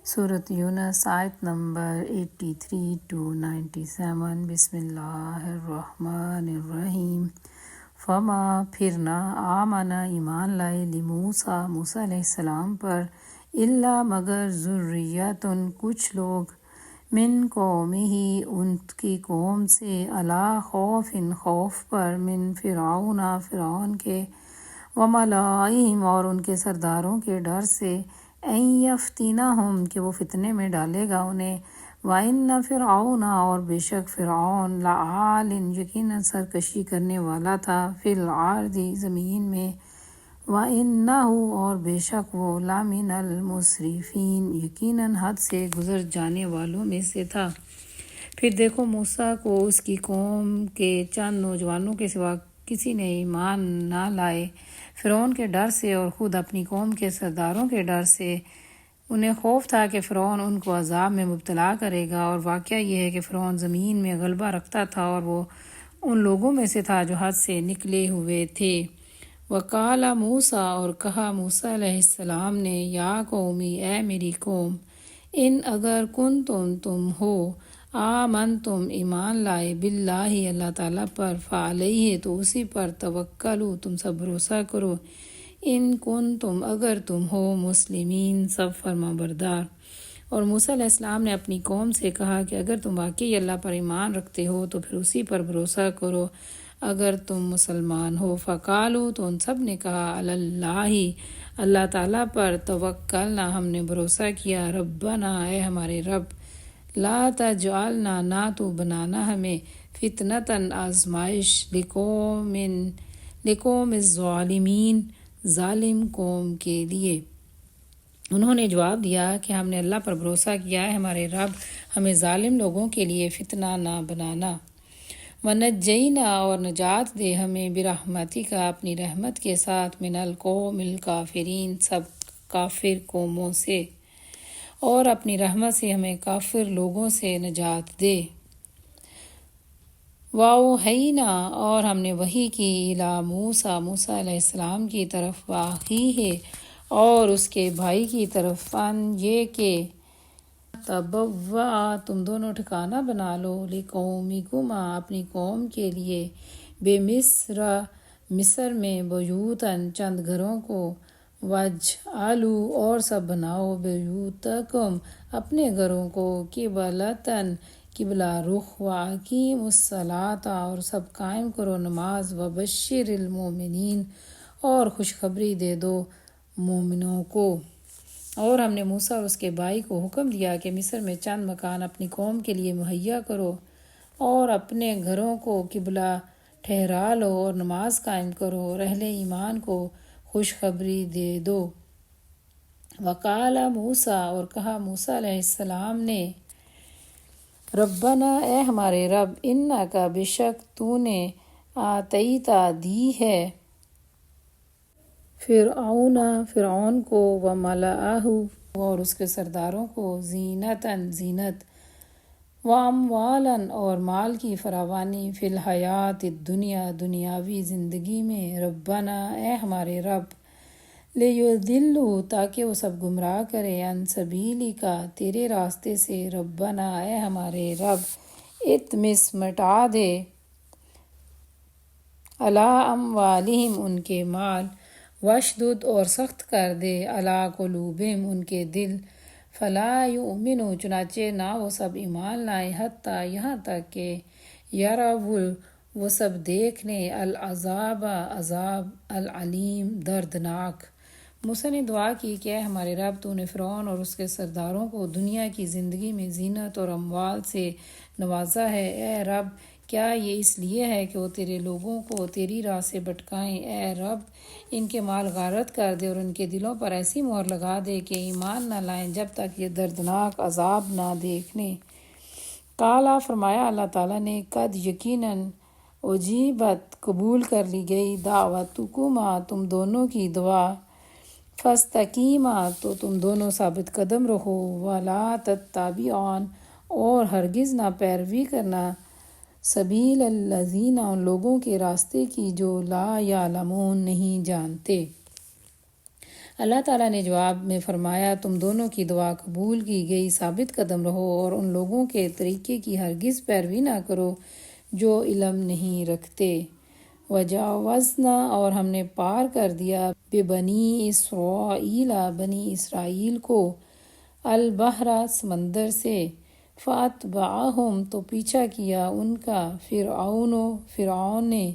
سورۃ یونس آیت number 83 to 97۔ بسم اللہ الرحمن الرحیم۔ فما پھر نہ آمنا ایمان لائے لموسیٰ موسیٰ علیہ السلام پر الا مگر ذریۃ کچھ لوگ من قومہ ان کی قوم سے علی خوف خوف پر من فرعون کے وملائہم اور ان کے سرداروں کے ڈر سے ان یفتنہم کہ وہ فتنے میں ڈالے گا انہیں وَإِنَّ فِرْعَوْنَ اور بے شک فرعون لَعَالٍ یقیناً سرکشی کرنے والا تھا فی الارض زمین میں وَإِنَّهُ اور بے شک وہ لَمِنَ الْمُسْرِفِينَ یقیناً حد سے گزر جانے والوں میں سے تھا۔ پھر دیکھو موسیٰ کو اس کی قوم کے چند نوجوانوں کے سوا کسی نے ایمان نہ لائے فرعون کے ڈر سے اور خود اپنی قوم کے سرداروں کے ڈر سے۔ انہیں خوف تھا کہ فرعون ان کو عذاب میں مبتلا کرے گا، اور واقعہ یہ ہے کہ فرعون زمین میں غلبہ رکھتا تھا اور وہ ان لوگوں میں سے تھا جو حد سے نکلے ہوئے تھے۔ وقال موسیٰ اور کہا موسیٰ علیہ السلام نے یا قومی اے میری قوم ان اگر تم ہو آمنتم ایمان لائے باللہ اللہ تعالیٰ پر فعلیہ تو اسی پر توکلوا تم سب بھروسہ کرو ان تم اگر تم ہو مسلمین سب فرما بردار۔ اور موسیٰ علیہ السلام نے اپنی قوم سے کہا کہ اگر تم واقعی اللہ پر ایمان رکھتے ہو تو پھر اسی پر بھروسہ کرو اگر تم مسلمان ہو۔ فقالوا تو ان سب نے کہا علی اللہ اللہ تعالیٰ پر توکلنا ہم نے بھروسہ کیا ربنا اے ہمارے رب لا تجعلنا نہ تو بنانا ہمیں فتنتاً آزمائش لقوم الظالمین ظالم قوم کے لیے۔ انہوں نے جواب دیا کہ ہم نے اللہ پر بھروسہ کیا ہے ہمارے رب ہمیں ظالم لوگوں کے لیے فتنہ نہ بنانا۔ وَنَجَّيْنَا اور نجات دے ہمیں برحمتک اپنی رحمت کے ساتھ من القوم الکافرین سب کافر قوموں سے، اور اپنی رحمت سے ہمیں کافر لوگوں سے نجات دے۔ وَأَوْحَيْنَا اور ہم نے وحی کی الی موسیٰ موسیٰ علیہ السلام کی طرف وَأَخِیہ اور اس کے بھائی کی طرف ان یہ کہ تبوّأ تم دونوں ٹھکانہ بنا لو لقومکما اپنی قوم کے لیے مصر میں بیوتاً چند گھروں کو وَاجْعَلُوا اور سب بناؤ بیوتکم اپنے گھروں کو قبلۃً قبلہ رخ وَأَقِیمُوا الصَّلَاةَ اور سب قائم کرو نماز وَبَشِّرِ الْمُؤْمِنِینَ اور خوشخبری دے دو مومنوں کو۔ اور ہم نے موسیٰ اور اس کے بھائی کو حکم دیا کہ مصر میں چند مکان اپنی قوم کے لیے مہیا کرو اور اپنے گھروں کو قبلہ ٹھہرا لو اور نماز قائم کرو اور اہل ایمان کو خوشخبری دے دو۔ وقال موسیٰ اور کہا موسیٰ علیہ السلام نے ربنا اے ہمارے رب انک بے شک تو نے آتیتا دی ہے فرعون کو وملأہ اور اس کے سرداروں کو زینتاً زینت واموالاً اور مال کی فراوانی فی الحیات الدنیا دنیاوی زندگی میں ربنا اے ہمارے رب لیضلوا تاکہ وہ سب گمراہ کرے عن سبیلک تیرے راستے سے ربنا اے ہمارے رب اطمس مٹا دے علی اموالہم ان کے مال واشدد اور سخت کر دے علی قلوبہم ان کے دل فلا یؤمنوا چنانچہ نہ وہ سب ایمان لائیں حتیٰ یہاں تک کہ یروا وہ سب دیکھ لیں العذاب عذاب العلیم دردناک۔ موسیٰ نے دعا کی کہ اے ہمارے رب تو نے فرعون اور اس کے سرداروں کو دنیا کی زندگی میں زینت اور اموال سے نوازا ہے، اے رب کیا یہ اس لیے ہے کہ وہ تیرے لوگوں کو تیری راہ سے بھٹکائیں؟ اے رب ان کے مال غارت کر دے اور ان کے دلوں پر ایسی مہر لگا دے کہ ایمان نہ لائیں جب تک یہ دردناک عذاب نہ دیکھ لیں۔ قالا فرمایا اللہ تعالیٰ نے قد یقیناً اجیبت قبول کر لی گئی دعوتکما تم دونوں کی دعا فاستقیما تو تم دونوں ثابت قدم رہو ولا تتبعان اور ہرگز نہ پیروی کرنا سبیل الذین ان لوگوں کے راستے کی جو لا یعلمون نہیں جانتے۔ اللہ تعالیٰ نے جواب میں فرمایا تم دونوں کی دعا قبول کی گئی، ثابت قدم رہو اور ان لوگوں کے طریقے کی ہرگز پیروی نہ کرو جو علم نہیں رکھتے۔ وجاوزنا اور ہم نے پار کر دیا ببنی اسرائیل بنی اسرائیل کو البحر سمندر سے، فاتبعہم تو پیچھا کیا ان کا فرعون نے،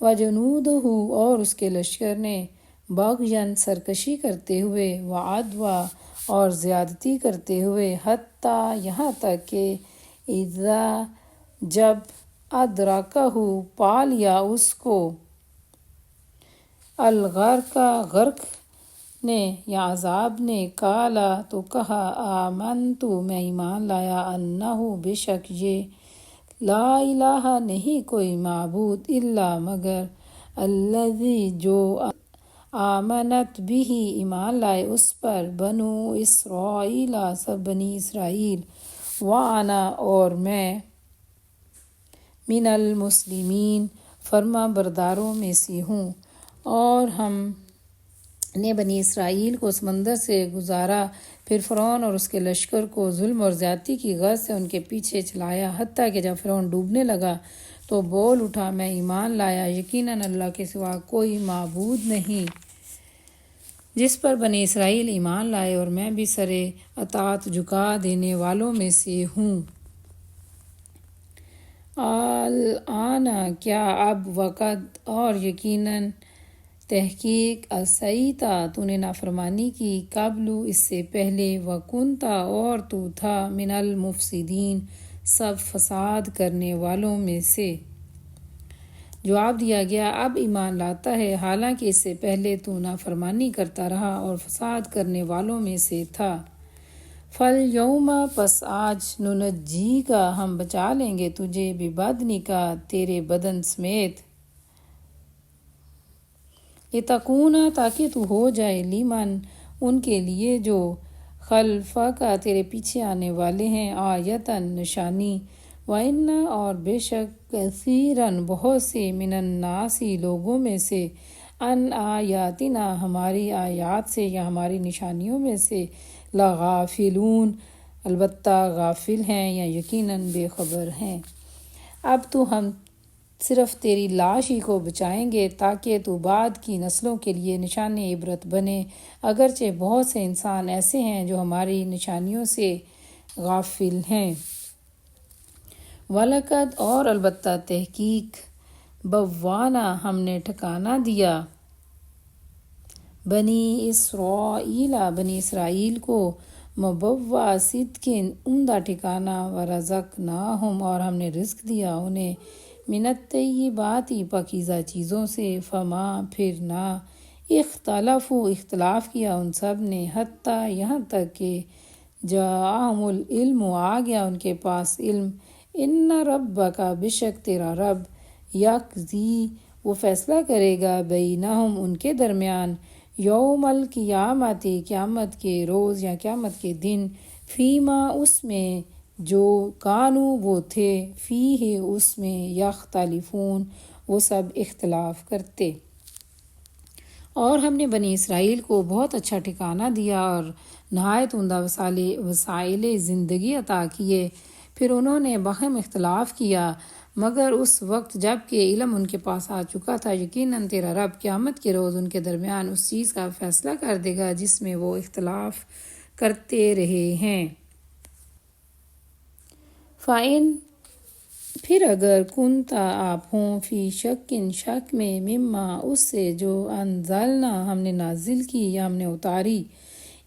وجنودہ اور اس کے لشکر نے، بغیاً سرکشی کرتے ہوئے، وعدوا اور زیادتی کرتے ہوئے، حتیٰ یہاں تک کہ اذا جب ادرکہ پا لیا اس کو غرق نے یا عذاب نے، کالا تو کہا آمنتو میں ایمان لایا، انہو بے شک یہ، لا الہ نہیں کوئی معبود الا مگر، الذی جو آمنت بھی ایمان لائے اس پر، بنو اسرائیل سب بنی اسرائیل، وانا اور میں، من المسلمین فرما برداروں میں سے ہوں۔ اور ہم نے بنی اسرائیل کو سمندر سے گزارا، پھر فرعون اور اس کے لشکر کو ظلم اور زیادتی کی غرض سے ان کے پیچھے چلایا، حتیٰ کہ جب فرعون ڈوبنے لگا تو بول اٹھا میں ایمان لایا، یقیناً اللہ کے سوا کوئی معبود نہیں جس پر بنی اسرائیل ایمان لائے، اور میں بھی سر اطاعت جھکا دینے والوں میں سے ہوں۔ الآن کیا اب وقت، اور یقیناً تحقیق، عصیتا تو نے نافرمانی کی، قبل اس سے پہلے، وکنتا اور تو تھا، من المفسدین سب فساد کرنے والوں میں سے۔ جواب دیا گیا اب ایمان لاتا ہے، حالانکہ اس سے پہلے تو نافرمانی کرتا رہا اور فساد کرنے والوں میں سے تھا۔ فالیوم پس آج، ننجی کا ہم بچا لیں گے تجھے، ببدنی کا تیرے بدن سمیت، لتکون تاکہ تو ہو جائے، لیمن ان کے لیے جو، خلفک تیرے پیچھے آنے والے ہیں، آیتاً نشانی، وَإِنَّ اور بے شک، کثیراً بہت سے، من الناس لوگوں میں سے، ان آیاتنا ہماری آیات سے یا ہماری نشانیوں میں سے، لغافلون البتہ غافل ہیں یا یقیناً بے خبر ہیں۔ اب تو ہم صرف تیری لاش ہی کو بچائیں گے تاکہ تو بعد کی نسلوں کے لیے نشان عبرت بنے، اگرچہ بہت سے انسان ایسے ہیں جو ہماری نشانیوں سے غافل ہیں۔ وَلَقَدْ اور البتہ تحقیق، بَوَّأْنَا ہم نے ٹھکانہ دیا، بنی اسرائیل کو، مبوّع صدق عمدہ ٹھکانہ، وَرَزَقْنَاهُمْ اور ہم نے رزق دیا انہیں، من الطیبات پاکیزہ چیزوں سے، فما پھر نہ، اختلفوا اختلاف کیا ان سب نے، حتیٰ یہاں تک کہ جاءہم العلم آ گیا ان کے پاس علم، ان ربک بے شک تیرا رب، یقضی وہ فیصلہ کرے گا، بینہم ان کے درمیان، یوم القیامت قیامت کے روز یا قیامت کے دن، فیما اس میں، جو کانوا وہ تھے، فیہ اس میں، یختلفون وہ سب اختلاف کرتے۔ اور ہم نے بنی اسرائیل کو بہت اچھا ٹھکانہ دیا اور نہایت عمدہ وسائل زندگی عطا کیے، پھر انہوں نے باہم اختلاف کیا، مگر اس وقت جب کہ علم ان کے پاس آ چکا تھا، یقیناً تیرا رب قیامت کے روز ان کے درمیان اس چیز کا فیصلہ کر دے گا جس میں وہ اختلاف کرتے رہے ہیں۔ فَإِن پھر اگر کنتا آپ ہوں، فی شکٍ شک میں، مما اس سے، جو انزلنا ہم نے نازل کی یا ہم نے اتاری،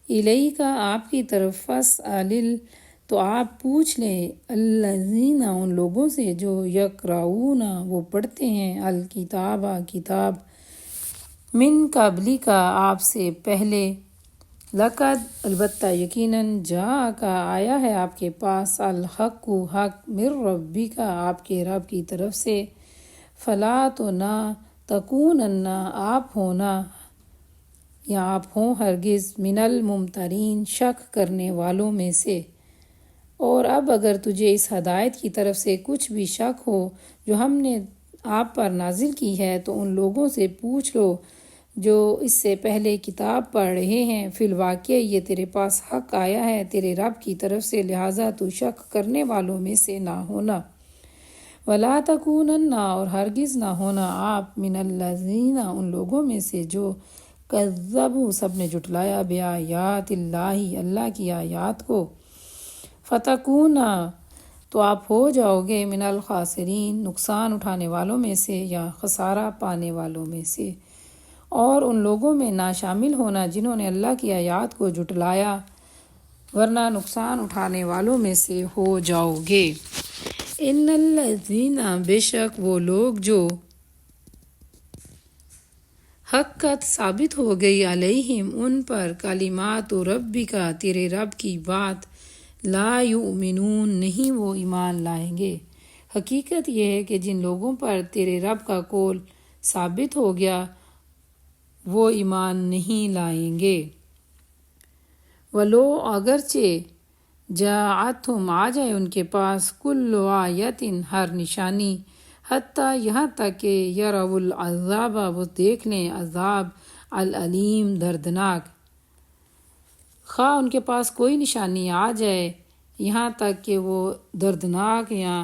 الیک آپ کی طرف، فاسأل تو آپ پوچھ لیں، الذین ان لوگوں سے جو، یقرؤون وہ پڑھتے ہیں، الکتاب کتاب، من قبلک آپ سے پہلے، لقد البتہ یقیناً، جاءک آیا ہے آپ کے پاس، الحق حق، من ربک آپ کے رب کی طرف سے، فلا تو نہ، تکونن آپ ہونا یا آپ ہوں ہرگز، من الممترین شک کرنے والوں میں سے۔ اور اب اگر تجھے اس ہدایت کی طرف سے کچھ بھی شک ہو جو ہم نے آپ پر نازل کی ہے، تو ان لوگوں سے پوچھ لو جو اس سے پہلے کتاب پڑھ رہے ہیں، فی الواقع یہ تیرے پاس حق آیا ہے تیرے رب کی طرف سے، لہٰذا تو شک کرنے والوں میں سے نہ ہونا۔ وَلَا تَكُونَنَّ اور ہرگز نہ ہونا آپ من الذین ان لوگوں میں سے جو کذبوا سب نے جھٹلایا بآیات اللہ اللہ کی آیات کو، فتکون تو آپ ہو جاؤ گے من الخاسرین نقصان اٹھانے والوں میں سے یا خسارہ پانے والوں میں سے، اور ان لوگوں میں نہ شامل ہونا جنہوں نے اللہ کی آیات کو جھٹلایا، ورنہ نقصان اٹھانے والوں میں سے ہو جاؤ گے۔ ان الذین بے شک وہ لوگ جو حقت ثابت ہو گئی علیہم ان پر کلمات ربک تیرے رب کی بات، لا یؤمنون نہیں وہ ایمان لائیں گے۔ حقیقت یہ ہے کہ جن لوگوں پر تیرے رب کا قول ثابت ہو گیا وہ ایمان نہیں لائیں گے۔ ولو اگرچہ جاءتہم آ جائے ان کے پاس کل آیت ہر نشانی، حتیٰ یہاں تک کہ یروا العذاب وہ دیکھ لیں عذاب العلیم دردناک، خواہ ان کے پاس کوئی نشانی آ جائے یہاں تک کہ وہ دردناک یا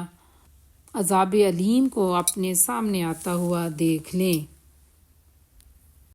عذاب علیم کو اپنے سامنے آتا ہوا دیکھ لیں۔